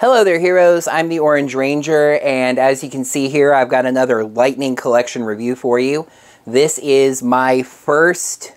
Hello there, heroes. I'm the Orange Ranger, and as you can see here, I've got another Lightning Collection review for you. This is my first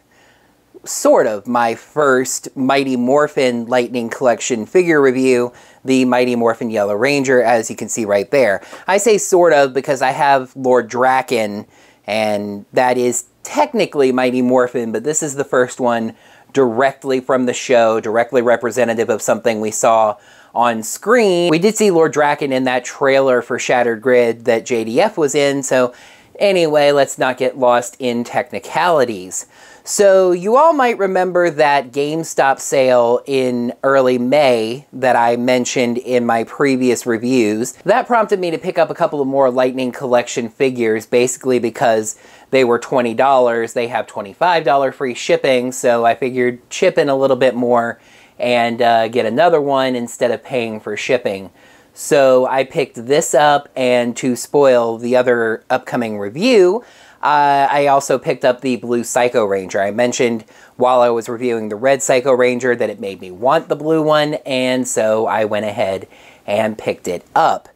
Mighty Morphin Lightning Collection figure review, the Mighty Morphin Yellow Ranger, as you can see right there. I say sort of because I have Lord Draken, and that is technically Mighty Morphin, but this is the first one directly from the show, directly representative of something we saw on screen. We did see Lord Draken in that trailer for Shattered Grid that JDF was in, so anyway, let's not get lost in technicalities. So you all might remember that GameStop sale in early May that I mentioned in my previous reviews. That prompted me to pick up a couple of more Lightning Collection figures, basically because they were $20. They have $25 free shipping, so I figured chip in a little bit more and get another one instead of paying for shipping. So I picked this up, and to spoil the other upcoming review, I also picked up the blue Psycho Ranger. I mentioned while I was reviewing the red Psycho Ranger that it made me want the blue one, and so I went ahead and picked it up.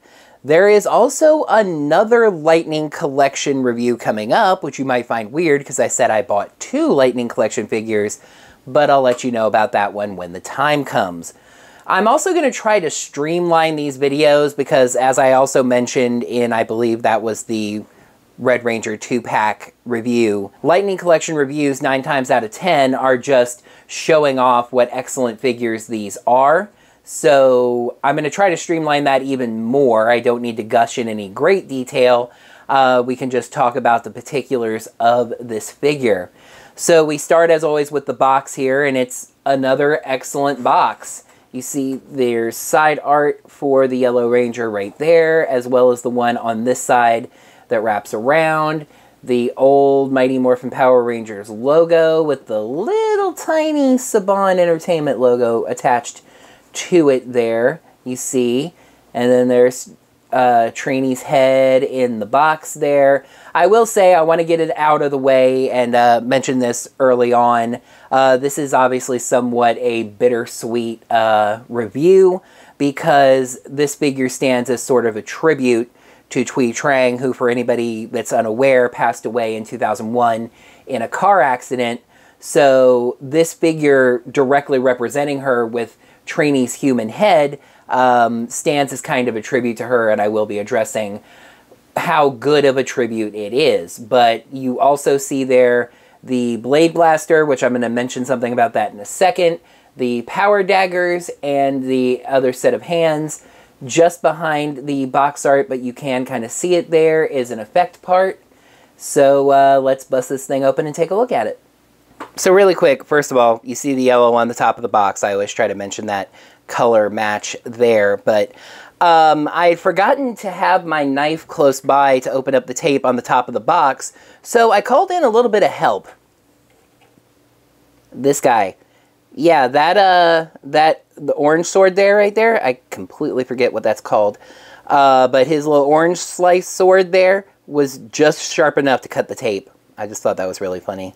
There is also another Lightning Collection review coming up, which you might find weird because I said I bought two Lightning Collection figures, but I'll let you know about that one when the time comes. I'm also going to try to streamline these videos because, as I also mentioned in, I believe that was the Red Ranger 2-pack review, Lightning Collection reviews 9 times out of 10 are just showing off what excellent figures these are. So I'm going to try to streamline that even more. I don't need to gush in any great detail. We can just talk about the particulars of this figure. So we start, as always, with the box here, and it's another excellent box. You see there's side art for the Yellow Ranger right there, as well as the one on this side that wraps around. The old Mighty Morphin Power Rangers logo with the little tiny Saban Entertainment logo attached to it there, you see. And then there's Trini's head in the box there. I will say I want to get it out of the way and mention this early on. This is obviously somewhat a bittersweet review because this figure stands as sort of a tribute to Thuy Trang, who, for anybody that's unaware, passed away in 2001 in a car accident. So this figure directly representing her with Trini's human head stands as kind of a tribute to her, and I will be addressing how good of a tribute it is. But you also see there the Blade Blaster, which I'm going to mention something about that in a second, the Power Daggers, and the other set of hands. Just behind the box art, but you can kind of see it there, is an effect part. So let's bust this thing open and take a look at it. So really quick, first of all, you see the yellow on the top of the box. I always try to mention that color match there, but I had forgotten to have my knife close by to open up the tape on the top of the box, so I called in a little bit of help. This guy. Yeah, the orange sword there, right there, I completely forget what that's called, but his little orange slice sword there was just sharp enough to cut the tape. I just thought that was really funny.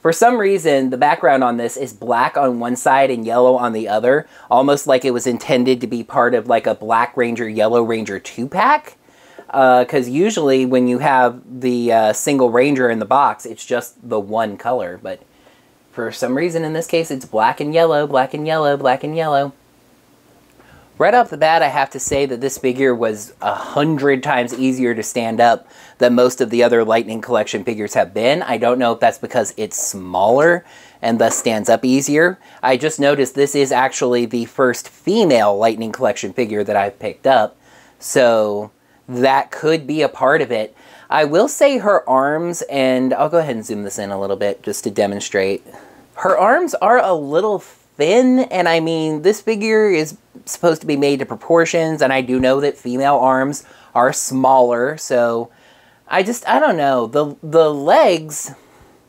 For some reason, the background on this is black on one side and yellow on the other, almost like it was intended to be part of like a Black Ranger, Yellow Ranger 2-pack. Because usually when you have the single Ranger in the box, it's just the one color, but for some reason in this case, it's black and yellow, black and yellow, black and yellow. Right off the bat, I have to say that this figure was 100 times easier to stand up than most of the other Lightning Collection figures have been. I don't know if that's because it's smaller and thus stands up easier. I just noticed this is actually the first female Lightning Collection figure that I've picked up, so that could be a part of it. I will say her arms, and I'll go ahead and zoom this in a little bit just to demonstrate. Her arms are a little thin, and I mean, this figure is supposed to be made to proportions, and I do know that female arms are smaller, so I don't know. The legs,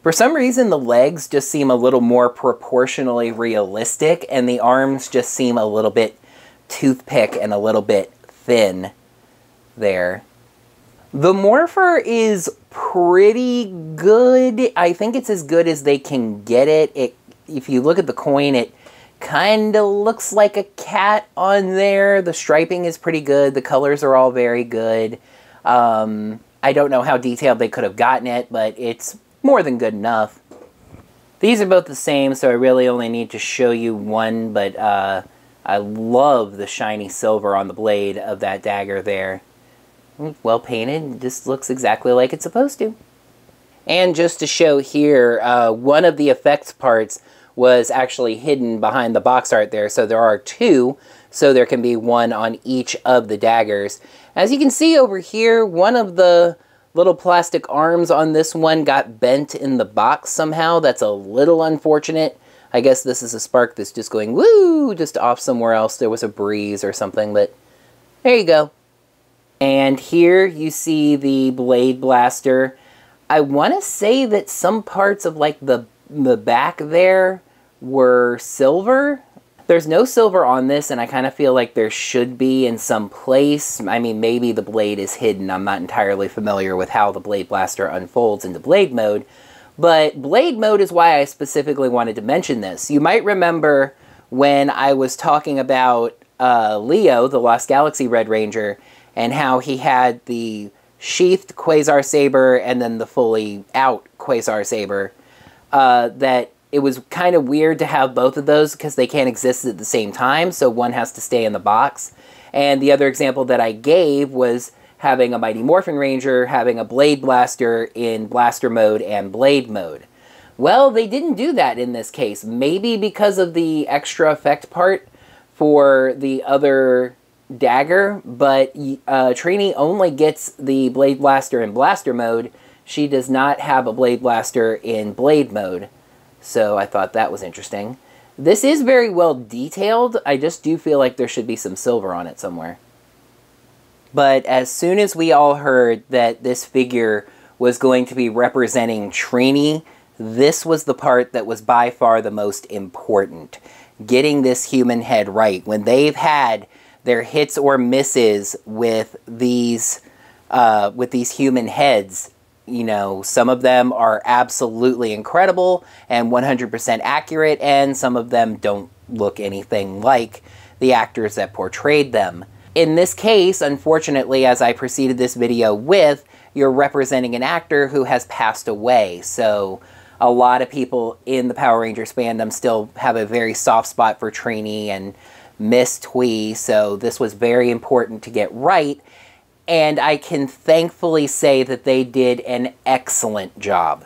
for some reason, the legs just seem a little more proportionally realistic, and the arms just seem a little bit toothpick and a little bit thin there. The Morpher is pretty good. I think it's as good as they can get it. If you look at the coin, it Kind of looks like a cat on there. The striping is pretty good. The colors are all very good. I don't know how detailed they could have gotten it, but it's more than good enough. These are both the same, so I really only need to show you one, but I love the shiny silver on the blade of that dagger there. Well painted, just looks exactly like it's supposed to. And just to show here, one of the effects parts was actually hidden behind the box art there, so there are two, so there can be one on each of the daggers. As you can see over here, one of the little plastic arms on this one got bent in the box somehow. That's a little unfortunate. I guess this is a spark that's just going woo, just off somewhere else. There was a breeze or something, but there you go. And here you see the blade blaster. I want to say that some parts of like the back there were silver. There's no silver on this, and I kind of feel like there should be in some place. I mean, maybe the blade is hidden. I'm not entirely familiar with how the blade blaster unfolds into blade mode, but blade mode is why I specifically wanted to mention this. You might remember when I was talking about Leo, the Lost Galaxy Red Ranger, and how he had the sheathed Quasar Saber and then the fully out Quasar Saber, that it was kind of weird to have both of those because they can't exist at the same time, so one has to stay in the box. And the other example that I gave was having a Mighty Morphin Ranger having a blade blaster in blaster mode and blade mode. Well, they didn't do that in this case. Maybe because of the extra effect part for the other dagger, but Trini only gets the blade blaster in blaster mode. She does not have a blade blaster in blade mode. So I thought that was interesting. This is very well detailed. I just do feel like there should be some silver on it somewhere. But as soon as we all heard that this figure was going to be representing Trini, this was the part that was by far the most important. Getting this human head right. When they've had their hits or misses with these human heads, you know, some of them are absolutely incredible and 100% accurate, and some of them don't look anything like the actors that portrayed them. In this case, unfortunately, as I preceded this video with, you're representing an actor who has passed away. So a lot of people in the Power Rangers fandom still have a very soft spot for Trini and miss Thuy, so this was very important to get right. And I can thankfully say that they did an excellent job.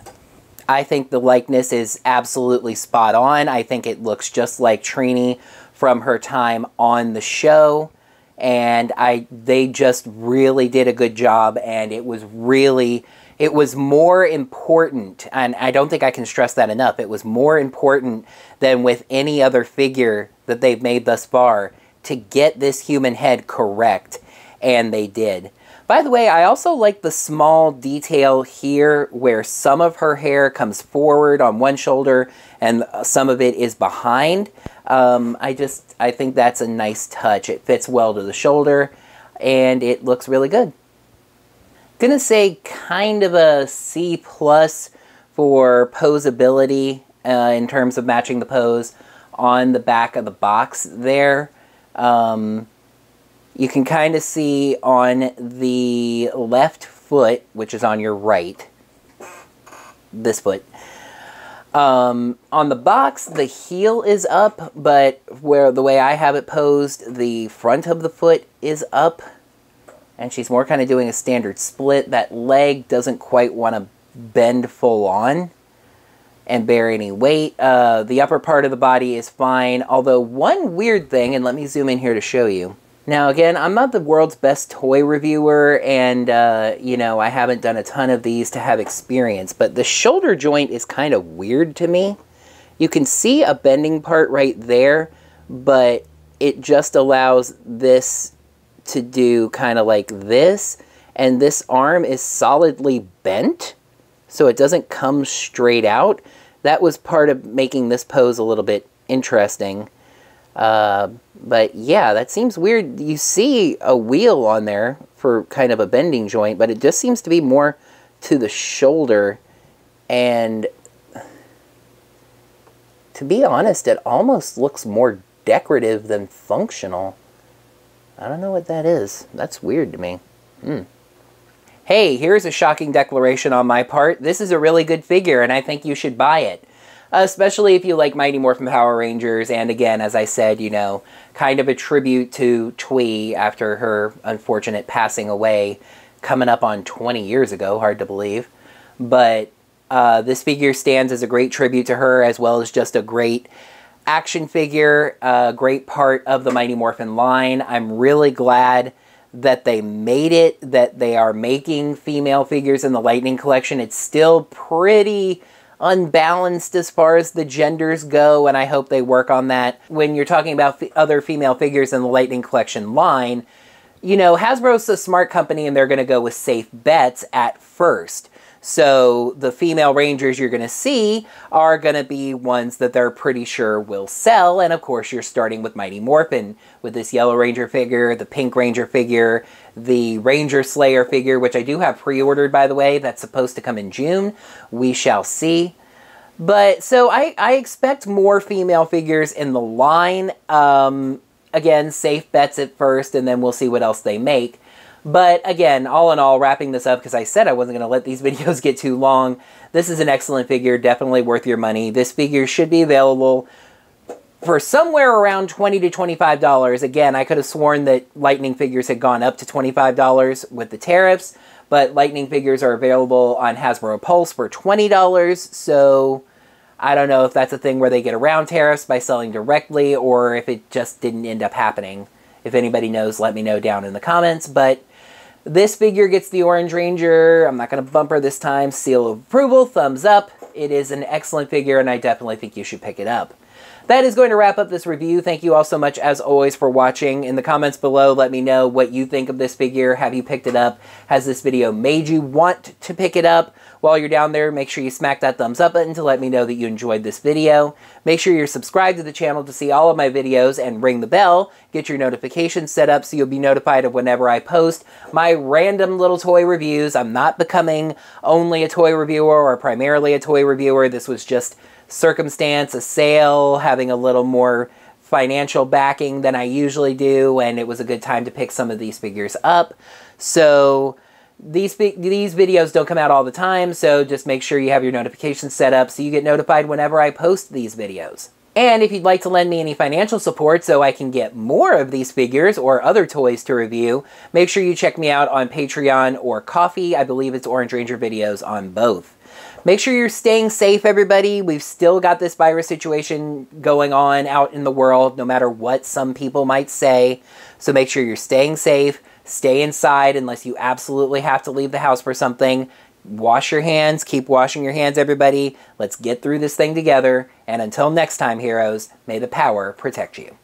I think the likeness is absolutely spot on. I think it looks just like Trini from her time on the show. And they just really did a good job, and it was more important, and I don't think I can stress that enough, it was more important than with any other figure that they've made thus far to get this human head correct. And they did. By the way, I also like the small detail here where some of her hair comes forward on one shoulder and some of it is behind. I think that's a nice touch. It fits well to the shoulder and it looks really good. Gonna say kind of a C+ for posability in terms of matching the pose on the back of the box there. You can kind of see on the left foot, which is on your right, this foot, on the box, the heel is up, but the way I have it posed, the front of the foot is up, and she's more kind of doing a standard split. That leg doesn't quite want to bend full on and bear any weight. The upper part of the body is fine, although one weird thing, and let me zoom in here to show you. Now again, I'm not the world's best toy reviewer, and you know, I haven't done a ton of these to have experience, but the shoulder joint is kind of weird to me. You can see a bending part right there, but it just allows this to do kind of like this, and this arm is solidly bent, so it doesn't come straight out. That was part of making this pose a little bit interesting. But yeah, that seems weird. You see a wheel on there for kind of a bending joint, but it just seems to be more to the shoulder and to be honest, it almost looks more decorative than functional. I don't know what that is. That's weird to me. Hey, here's a shocking declaration on my part. This is a really good figure, and I think you should buy it. Especially if you like Mighty Morphin Power Rangers, and again, as I said, you know, kind of a tribute to Thuy after her unfortunate passing away, coming up on 20 years ago, hard to believe. But this figure stands as a great tribute to her, as well as just a great action figure, a great part of the Mighty Morphin line. I'm really glad that they made it, that they are making female figures in the Lightning Collection. It's still pretty unbalanced as far as the genders go, and I hope they work on that. When you're talking about other female figures in the Lightning Collection line, you know, Hasbro's a smart company and they're going to go with safe bets at first. So the female Rangers you're going to see are going to be ones that they're pretty sure will sell. And of course, you're starting with Mighty Morphin with this Yellow Ranger figure, the Pink Ranger figure, the Ranger Slayer figure, which I do have pre-ordered, by the way. That's supposed to come in June. We shall see. But so I expect more female figures in the line. Again, safe bets at first, and then we'll see what else they make. But again, all in all, wrapping this up, because I said I wasn't going to let these videos get too long, this is an excellent figure, definitely worth your money. This figure should be available for somewhere around $20 to $25. Again, I could have sworn that Lightning figures had gone up to $25 with the tariffs, but Lightning figures are available on Hasbro Pulse for $20, so I don't know if that's a thing where they get around tariffs by selling directly, or if it just didn't end up happening. If anybody knows, let me know down in the comments, but this figure gets the Orange Ranger. I'm not going to bumper this time. Seal of approval, thumbs up. It is an excellent figure, and I definitely think you should pick it up. That is going to wrap up this review. Thank you all so much, as always, for watching. In the comments below, let me know what you think of this figure. Have you picked it up? Has this video made you want to pick it up? While you're down there, make sure you smack that thumbs up button to let me know that you enjoyed this video. Make sure you're subscribed to the channel to see all of my videos and ring the bell. Get your notifications set up so you'll be notified of whenever I post my random little toy reviews. I'm not becoming only a toy reviewer or primarily a toy reviewer. This was just circumstance, a sale, having a little more financial backing than I usually do, and it was a good time to pick some of these figures up. So these videos don't come out all the time, so just make sure you have your notifications set up so you get notified whenever I post these videos. And if you'd like to lend me any financial support so I can get more of these figures or other toys to review, make sure you check me out on Patreon or Ko-fi. I believe it's OrangeRangerVideos on both. Make sure you're staying safe, everybody. We've still got this virus situation going on out in the world, no matter what some people might say. So make sure you're staying safe. Stay inside unless you absolutely have to leave the house for something. Wash your hands. Keep washing your hands, everybody. Let's get through this thing together. And until next time, heroes, may the power protect you.